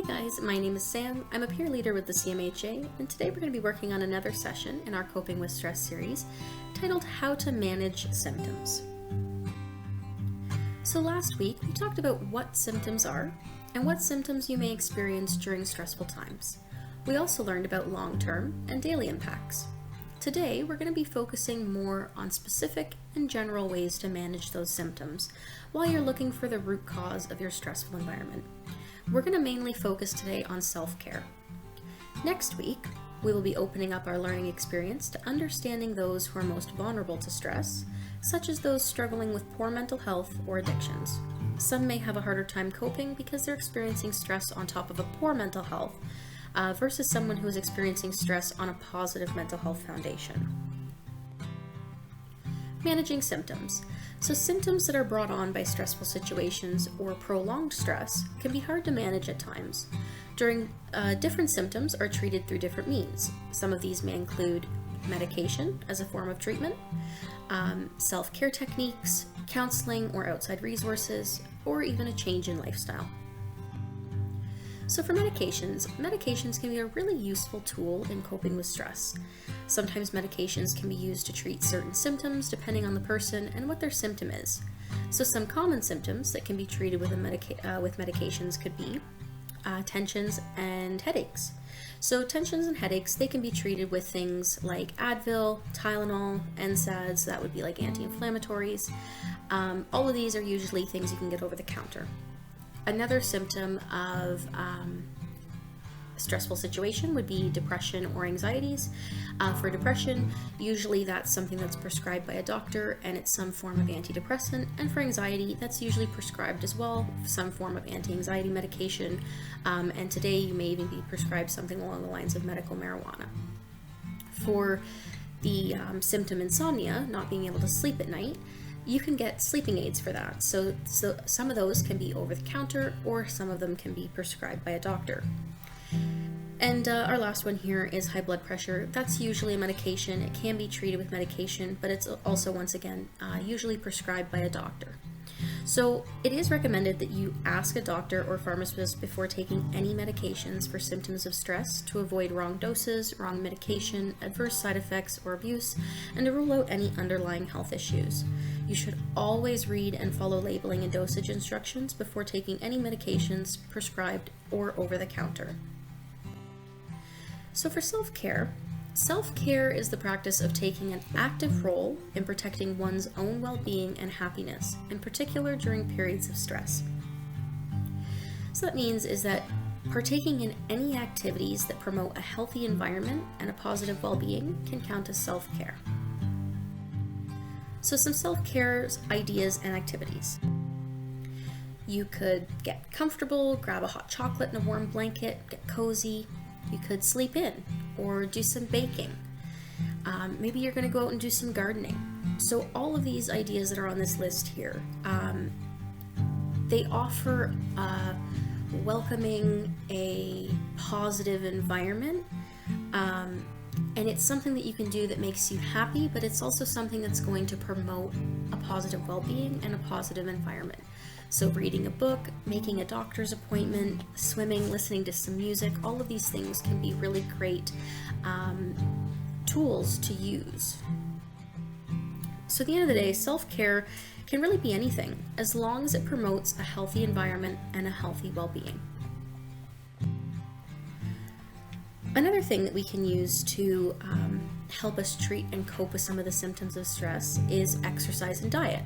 Hey guys, my name is Sam. I'm a peer leader with the CMHA, and today we're going to be working on another session in our Coping with Stress series titled How to Manage Symptoms. So last week we talked about what symptoms are and what symptoms you may experience during stressful times. We also learned about long-term and daily impacts. Today we're going to be focusing more on specific and general ways to manage those symptoms while you're looking for the root cause of your stressful environment. We're going to mainly focus today on self-care. Next week, we will be opening up our learning experience to understanding those who are most vulnerable to stress, such as those struggling with poor mental health or addictions. Some may have a harder time coping because they're experiencing stress on top of a poor mental health versus someone who is experiencing stress on a positive mental health foundation. Managing symptoms. So symptoms that are brought on by stressful situations or prolonged stress can be hard to manage at times. Different symptoms are treated through different means. Some of these may include medication as a form of treatment, self-care techniques, counseling or outside resources, or even a change in lifestyle. So for medications can be a really useful tool in coping with stress. Sometimes medications can be used to treat certain symptoms depending on the person and what their symptom is. So some common symptoms that can be treated with medications could be tensions and headaches. So tensions and headaches, they can be treated with things like Advil, Tylenol, NSAIDs, that would be like anti-inflammatories. All of these are usually things you can get over the counter. Another symptom of stressful situation would be depression or anxieties. For depression, usually that's something that's prescribed by a doctor and it's some form of antidepressant. And for anxiety, that's usually prescribed as well, some form of anti-anxiety medication. And today you may even be prescribed something along the lines of medical marijuana. For the symptom insomnia, not being able to sleep at night, you can get sleeping aids for that. So some of those can be over the counter or some of them can be prescribed by a doctor. And our last one here is high blood pressure. That's usually a medication. It can be treated with medication, but it's also, once again, usually prescribed by a doctor. So it is recommended that you ask a doctor or pharmacist before taking any medications for symptoms of stress to avoid wrong doses, wrong medication, adverse side effects, or abuse, and to rule out any underlying health issues. You should always read and follow labeling and dosage instructions before taking any medications prescribed or over the counter. So for self-care is the practice of taking an active role in protecting one's own well-being and happiness, in particular during periods of stress. So that means is that partaking in any activities that promote a healthy environment and a positive well-being can count as self-care. So some self-care ideas and activities. You could get comfortable, grab a hot chocolate and a warm blanket, get cozy. You could sleep in or do some baking. Maybe you're going to go out and do some gardening. So all of these ideas that are on this list here, they offer welcoming a positive environment. And it's something that you can do that makes you happy, but it's also something that's going to promote a positive well-being and a positive environment. So reading a book, making a doctor's appointment, swimming, listening to some music, all of these things can be really great tools to use. So at the end of the day, self-care can really be anything, as long as it promotes a healthy environment and a healthy well-being. Another thing that we can use to help us treat and cope with some of the symptoms of stress is exercise and diet.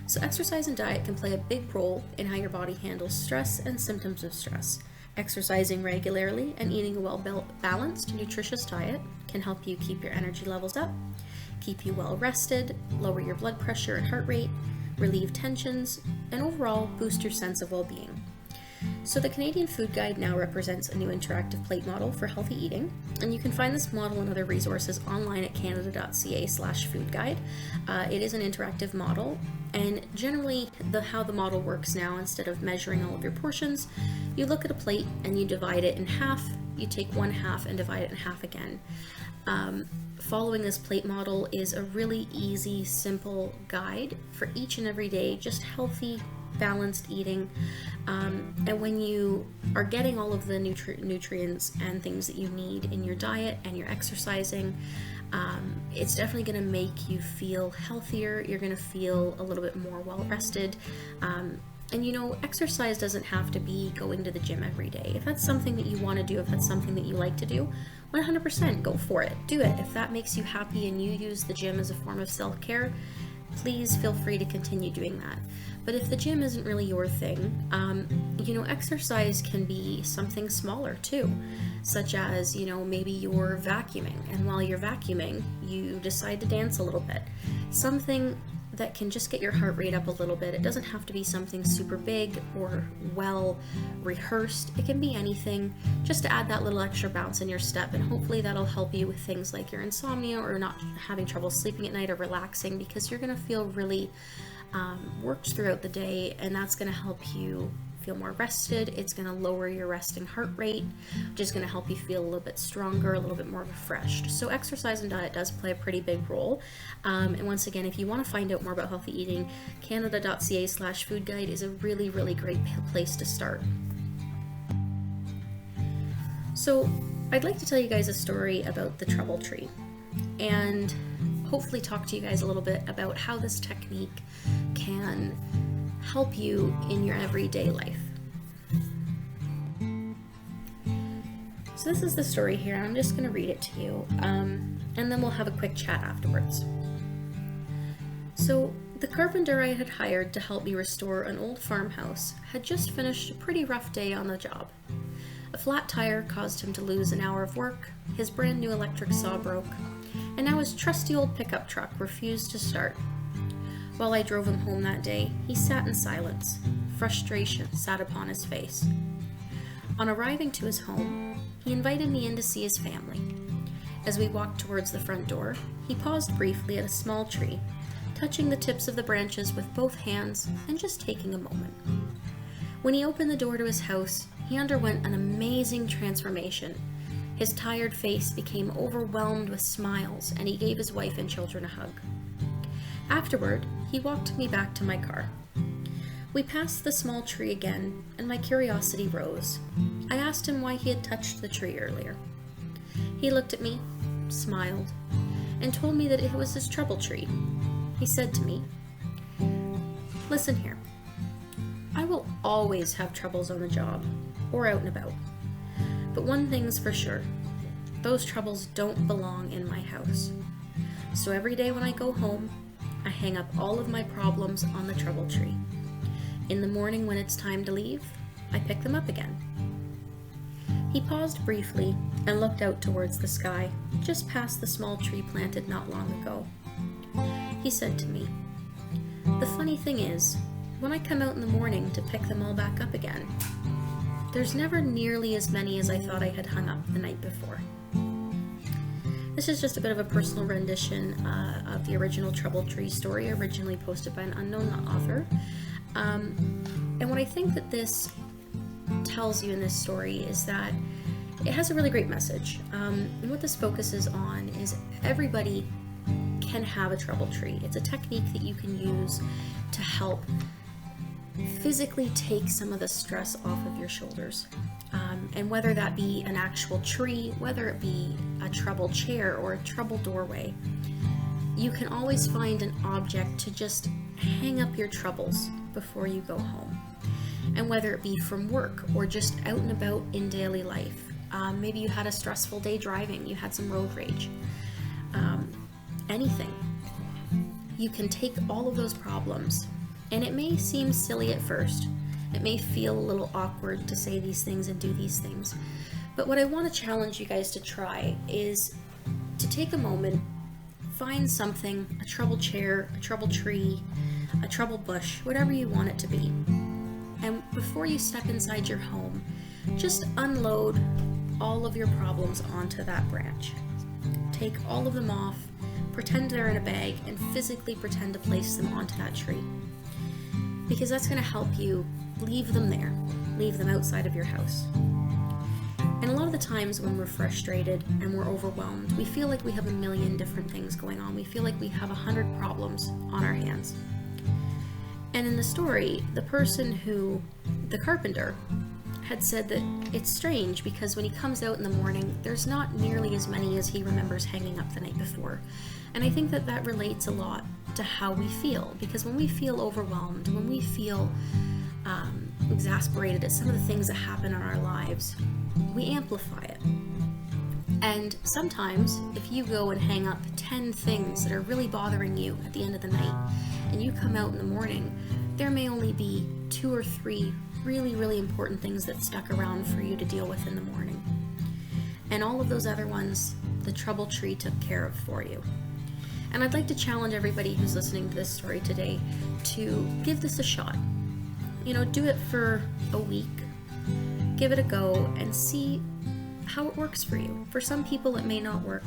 So exercise and diet can play a big role in how your body handles stress and symptoms of stress. Exercising regularly and eating a well-balanced, nutritious diet can help you keep your energy levels up, keep you well rested, lower your blood pressure and heart rate, relieve tensions, and overall boost your sense of well-being. So the Canadian Food Guide now represents a new interactive plate model for healthy eating, and you can find this model and other resources online at canada.ca/foodguide. It is an interactive model, and generally how the model works now, instead of measuring all of your portions, you look at a plate and you divide it in half. You take one half and divide it in half again. Following this plate model is a really easy, simple guide for each and every day, just healthy balanced eating. And when you are getting all of the nutrients and things that you need in your diet and you're exercising, it's definitely going to make you feel healthier. You're going to feel a little bit more well rested. And you know, exercise doesn't have to be going to the gym every day. If that's something that you want to do, if that's something that you like to do, 100% go for it. Do it. If that makes you happy and you use the gym as a form of self-care, please feel free to continue doing that. But if the gym isn't really your thing, you know, exercise can be something smaller too, such as, you know, maybe you're vacuuming, and while you're vacuuming, you decide to dance a little bit. Something that can just get your heart rate up a little bit. It doesn't have to be something super big or well rehearsed. It can be anything, just to add that little extra bounce in your step, and hopefully that'll help you with things like your insomnia or not having trouble sleeping at night or relaxing, because you're going to feel really worked throughout the day, and that's going to help you feel more rested. It's going to lower your resting heart rate, which is going to help you feel a little bit stronger, a little bit more refreshed. So exercise and diet does play a pretty big role. And once again, if you want to find out more about healthy eating, canada.ca/food guide is a really, really great place to start. So I'd like to tell you guys a story about the trouble tree, and hopefully talk to you guys a little bit about how this technique can help you in your everyday life. So this is the story here, and I'm just going to read it to you, and then we'll have a quick chat afterwards. So the carpenter I had hired to help me restore an old farmhouse had just finished a pretty rough day on the job. A flat tire caused him to lose an hour of work, his brand new electric saw broke, and now his trusty old pickup truck refused to start. While I drove him home that day, he sat in silence. Frustration sat upon his face. On arriving to his home, he invited me in to see his family. As we walked towards the front door, he paused briefly at a small tree, touching the tips of the branches with both hands and just taking a moment. When he opened the door to his house, he underwent an amazing transformation. His tired face became overwhelmed with smiles, and he gave his wife and children a hug. Afterward, he walked me back to my car. We passed the small tree again, and my curiosity rose. I asked him why he had touched the tree earlier. He looked at me, smiled, and told me that it was his trouble tree. He said to me, "Listen here, I will always have troubles on the job or out and about. But one thing's for sure, those troubles don't belong in my house. So every day when I go home, I hang up all of my problems on the trouble tree. In the morning when it's time to leave, I pick them up again." He paused briefly and looked out towards the sky, just past the small tree planted not long ago. He said to me, "The funny thing is, when I come out in the morning to pick them all back up again, there's never nearly as many as I thought I had hung up the night before." This is just a bit of a personal rendition of the original Trouble Tree story, originally posted by an unknown author. And what I think that this tells you in this story is that it has a really great message. And what this focuses on is everybody can have a trouble tree. It's a technique that you can use to help physically take some of the stress off of your shoulders. And whether that be an actual tree, whether it be a trouble chair or a trouble doorway, you can always find an object to just hang up your troubles before you go home. And whether it be from work or just out and about in daily life, maybe you had a stressful day driving, you had some road rage, anything. You can take all of those problems, and it may seem silly at first. It may feel a little awkward to say these things and do these things. But what I want to challenge you guys to try is to take a moment, find something, a trouble chair, a trouble tree, a trouble bush, whatever you want it to be. And before you step inside your home, just unload all of your problems onto that branch. Take all of them off, pretend they're in a bag, and physically pretend to place them onto that tree. Because that's going to help you leave them there, leave them outside of your house. And a lot of the times when we're frustrated and we're overwhelmed, we feel like we have a million different things going on. We feel like we have 100 problems on our hands. And in the story, the carpenter, had said that it's strange because when he comes out in the morning, there's not nearly as many as he remembers hanging up the night before. And I think that that relates a lot to how we feel, because when we feel overwhelmed, when we feel exasperated at some of the things that happen in our lives, we amplify it. And sometimes if you go and hang up 10 things that are really bothering you at the end of the night, and you come out in the morning, there may only be 2 or 3 really, really important things that stuck around for you to deal with in the morning. And all of those other ones, the trouble tree took care of for you. And I'd like to challenge everybody who's listening to this story today to give this a shot. Do it for a week, give it a go, and see how it works for you. For some people it may not work,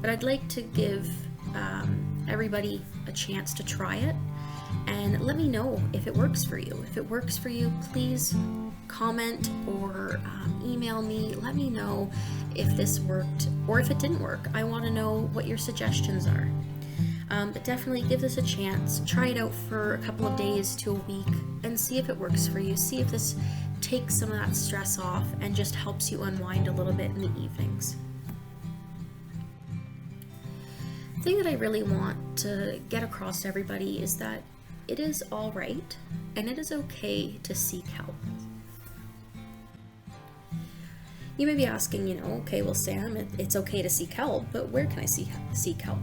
but I'd like to give everybody a chance to try it, and let me know if it works for you. If it works for you, please comment or email me. Let me know if this worked or if it didn't work. I want to know what your suggestions are. But definitely give this a chance. Try it out for a couple of days to a week and see if it works for you. See if this takes some of that stress off and just helps you unwind a little bit in the evenings. The thing that I really want to get across to everybody is that it is all right and it is okay to seek help. You may be asking, okay, well, Sam, it's okay to seek help, but where can I seek help?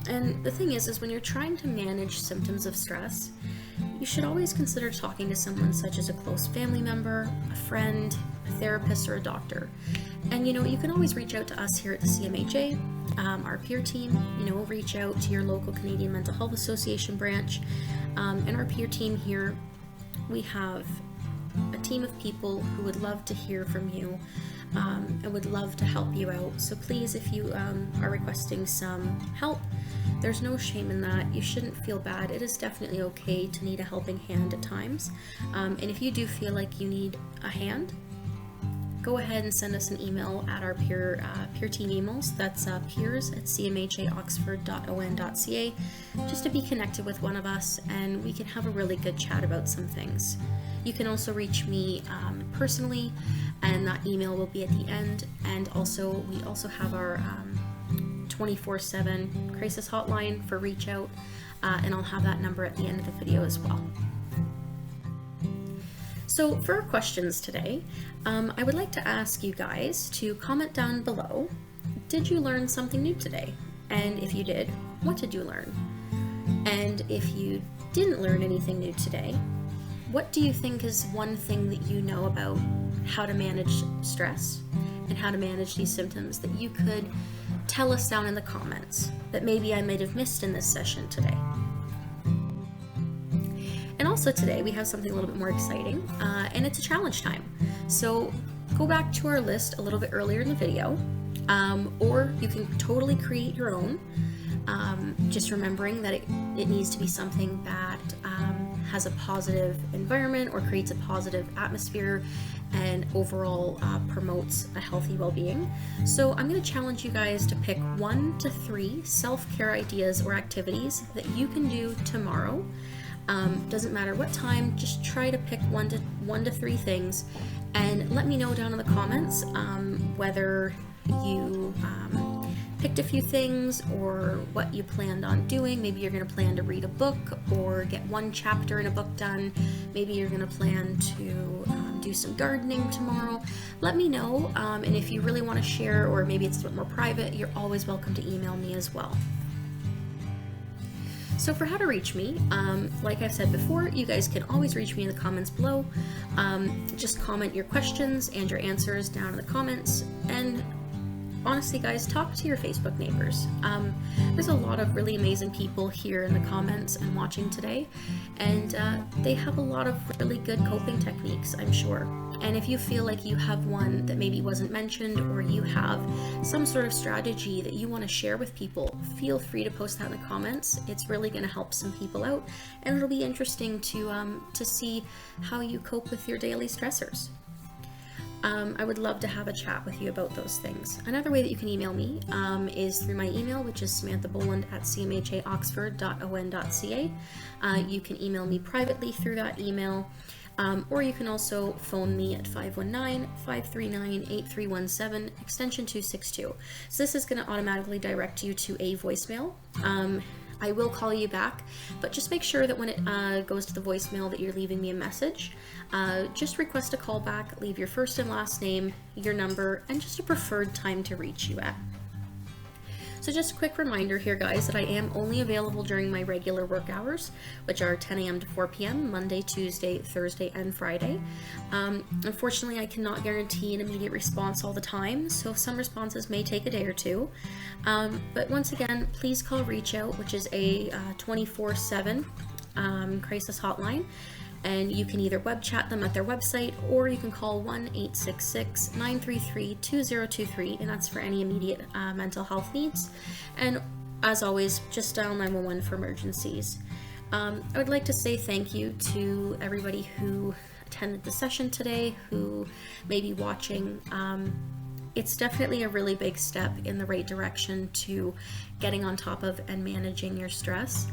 And the thing is when you're trying to manage symptoms of stress, you should always consider talking to someone such as a close family member, a friend, a therapist, or a doctor. And you can always reach out to us here at the CMHA, our peer team. Reach out to your local Canadian Mental Health Association branch. And our peer team here, we have a team of people who would love to hear from you and would love to help you out. So please, if you are requesting some help, there's no shame in that. You shouldn't feel bad. It is definitely okay to need a helping hand at times. And if you do feel like you need a hand, go ahead and send us an email at our peer team emails. That's peers@cmhaoxford.on.ca, just to be connected with one of us, and we can have a really good chat about some things. You can also reach me personally, and that email will be at the end. And also, we also have our 24/7 crisis hotline for reach out, and I'll have that number at the end of the video as well. So for our questions today, I would like to ask you guys to comment down below, did you learn something new today? And if you did, what did you learn? And if you didn't learn anything new today, what do you think is one thing that you know about how to manage stress and how to manage these symptoms that you could tell us down in the comments that maybe I might have missed in this session today? And also today we have something a little bit more exciting, and it's a challenge time. So go back to our list a little bit earlier in the video, or you can totally create your own, just remembering that it needs to be something that has a positive environment or creates a positive atmosphere and overall promotes a healthy well-being. So I'm going to challenge you guys to pick 1 to 3 self-care ideas or activities that you can do tomorrow. Doesn't matter what time, just try to pick 1 to 3 things, and let me know down in the comments whether you picked a few things or what you planned on doing. Maybe you're going to plan to read a book or get 1 chapter in a book done. Maybe you're going to plan to do some gardening tomorrow. Let me know, and if you really want to share, or maybe it's a bit more private, you're always welcome to email me as well. So for how to reach me, like I've said before, you guys can always reach me in the comments below. Just comment your questions and your answers down in the comments, and honestly guys, talk to your Facebook neighbors. There's a lot of really amazing people here in the comments and watching today, and they have a lot of really good coping techniques, I'm sure. And if you feel like you have one that maybe wasn't mentioned, or you have some sort of strategy that you want to share with people, feel free to post that in the comments. It's really going to help some people out, and it'll be interesting to see how you cope with your daily stressors. I would love to have a chat with you about those things. Another way that you can email me is through my email, which is samanthaboland@cmhaoxford.on.ca. You can email me privately through that email, or you can also phone me at 519-539-8317, extension 262. So this is going to automatically direct you to a voicemail. I will call you back, but just make sure that when it goes to the voicemail that you're leaving me a message. Just request a call back, leave your first and last name, your number, and just a preferred time to reach you at. So just a quick reminder here, guys, that I am only available during my regular work hours, which are 10 a.m. to 4 p.m., Monday, Tuesday, Thursday, and Friday. Unfortunately, I cannot guarantee an immediate response all the time, so some responses may take a day or two. But once again, please call Reach Out, which is a 24/7 crisis hotline. And you can either web chat them at their website, or you can call 1-866-933-2023, and that's for any immediate mental health needs. And as always, just dial 911 for emergencies. I would like to say thank you to everybody who attended the session today, who may be watching. It's definitely a really big step in the right direction to getting on top of and managing your stress.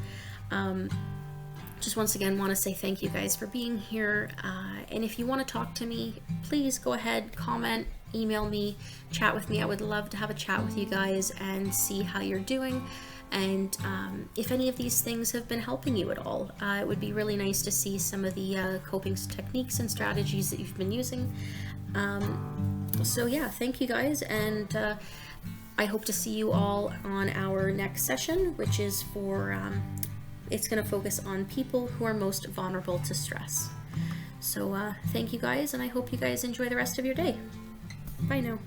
Just once again want to say thank you guys for being here, and if you want to talk to me, please go ahead, comment, email me, chat with me. I would love to have a chat with you guys and see how you're doing, and if any of these things have been helping you at all. It would be really nice to see some of the coping techniques and strategies that you've been using. So yeah, thank you guys, and I hope to see you all on our next session, which is for it's going to focus on people who are most vulnerable to stress. So thank you guys, and I hope you guys enjoy the rest of your day. Bye now.